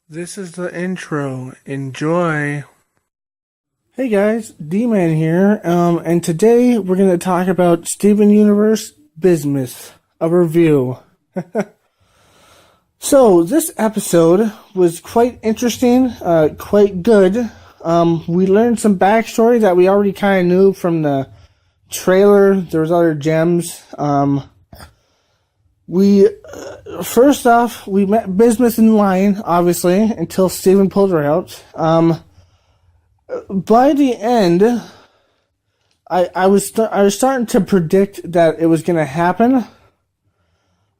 This is the intro. Enjoy. Hey guys, D-Man here, and today we're going to talk about Steven Universe Bismuth, a review. So, this episode was quite interesting, quite good. We learned some backstory that we already kind of knew from the trailer. There was other gems. First off, we met Bismuth in line, obviously, until Steven pulled her out. By the end, I was starting to predict that it was going to happen.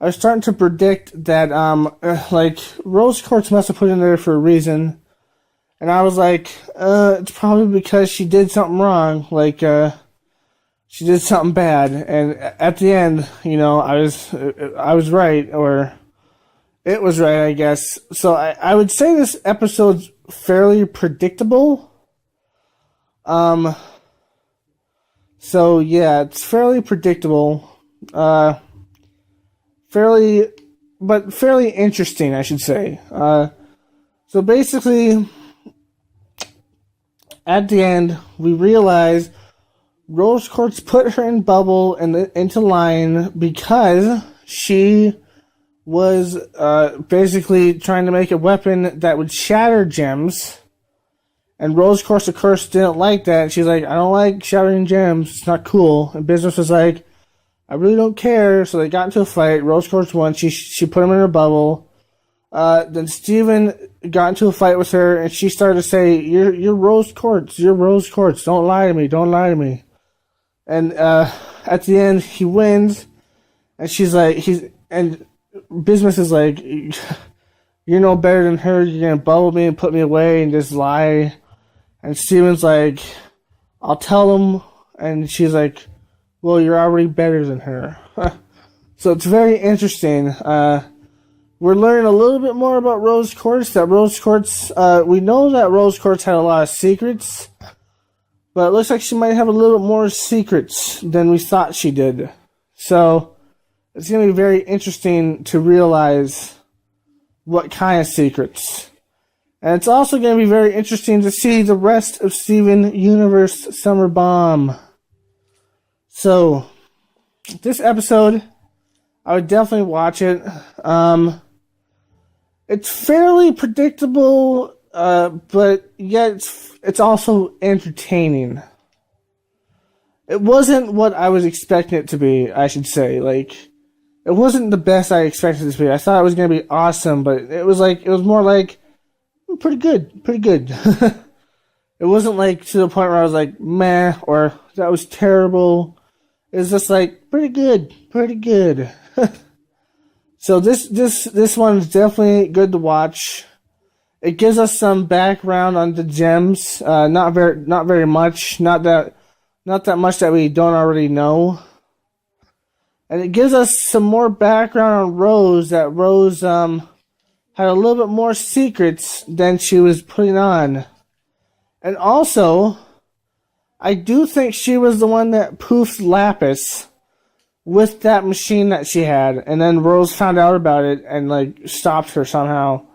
I was starting to predict that, Rose Quartz must have put in there for a reason. And I was like, it's probably because she did something wrong. She did something bad, and at the end, I was right, or it was right, I guess. So I would say this episode's fairly predictable. So yeah, it's fairly predictable. Fairly interesting, I should say. So basically, at the end, we realize Rose Quartz put her in bubble into line because she was basically trying to make a weapon that would shatter gems. And Rose Quartz, of course, didn't like that. She's like, I don't like shattering gems. It's not cool. And Bismuth was like, I really don't care. So they got into a fight. Rose Quartz won. She put him in her bubble. Then Steven got into a fight with her, and she started to say, You're Rose Quartz. You're Rose Quartz. Don't lie to me. Don't lie to me. And at the end, he wins, and and Bismuth is like, you're no better than her. You're gonna bubble me and put me away and just lie. And Steven's like, I'll tell him. And she's like, well, you're already better than her. So it's very interesting. We're learning a little bit more about Rose Quartz. We know that Rose Quartz had a lot of secrets. But it looks like she might have a little bit more secrets than we thought she did. So, it's going to be very interesting to realize what kind of secrets. And it's also going to be very interesting to see the rest of Steven Universe Summer Bomb. So, this episode, I would definitely watch it. It's fairly predictable, but yet it's also entertaining. It wasn't what I was expecting it to be, I should say. It wasn't the best I expected it to be. I thought it was going to be awesome, but it was more like, pretty good. It wasn't to the point where I was like, meh, or that was terrible. It was just pretty good. So this one's definitely good to watch. It gives us some background on the gems. Not very much. Not that much that we don't already know. And it gives us some more background on Rose. That Rose had a little bit more secrets than she was putting on. And also, I do think she was the one that poofed Lapis with that machine that she had. And then Rose found out about it and stopped her somehow.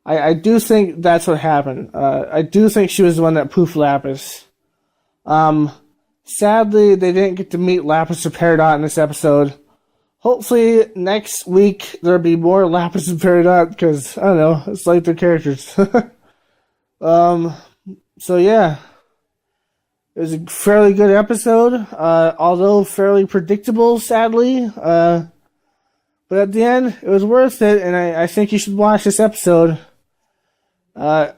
I do think that's what happened. I do think she was the one that poofed Lapis. Sadly, they didn't get to meet Lapis or Peridot in this episode. Hopefully, next week, there'll be more Lapis and Peridot, because, I don't know, it's like their characters. So yeah. It was a fairly good episode, although fairly predictable, sadly. But at the end, it was worth it, and I think you should watch this episode. I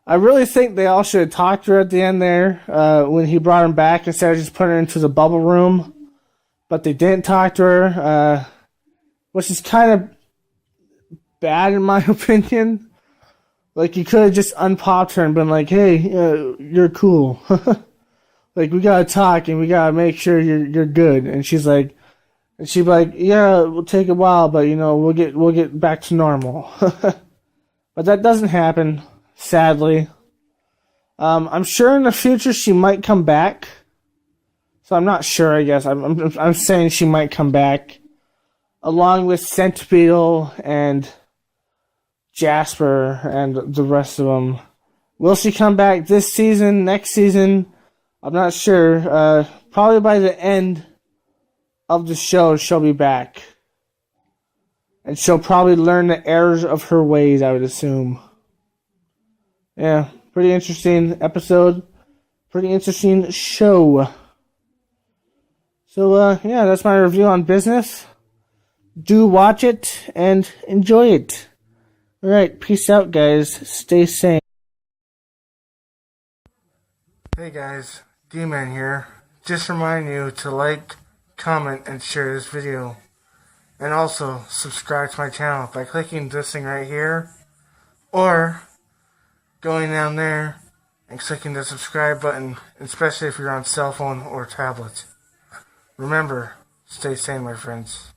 really think they all should have talked to her at the end there, when he brought him back instead of just putting her into the bubble room. But they didn't talk to her, which is kind of bad in my opinion. You could have just unpopped her and been like, hey, you're cool. We gotta talk and we gotta make sure you're good. And she'd be like, yeah, we'll take a while, but we'll get back to normal. But that doesn't happen, sadly. I'm sure in the future she might come back. So I'm not sure, I guess. I'm saying she might come back. Along with Centipede and Jasper and the rest of them. Will she come back this season, next season? I'm not sure. Probably by the end of the show, she'll be back. And she'll probably learn the errors of her ways, I would assume. Yeah, pretty interesting episode. Pretty interesting show. So, yeah, that's my review on Bismuth. Do watch it and enjoy it. Alright, peace out, guys. Stay sane. Hey guys, D-Man here. Just remind you to like, comment, and share this video. And also, subscribe to my channel by clicking this thing right here. Or, going down there and clicking the subscribe button, especially if you're on cell phone or tablet. Remember, stay sane, my friends.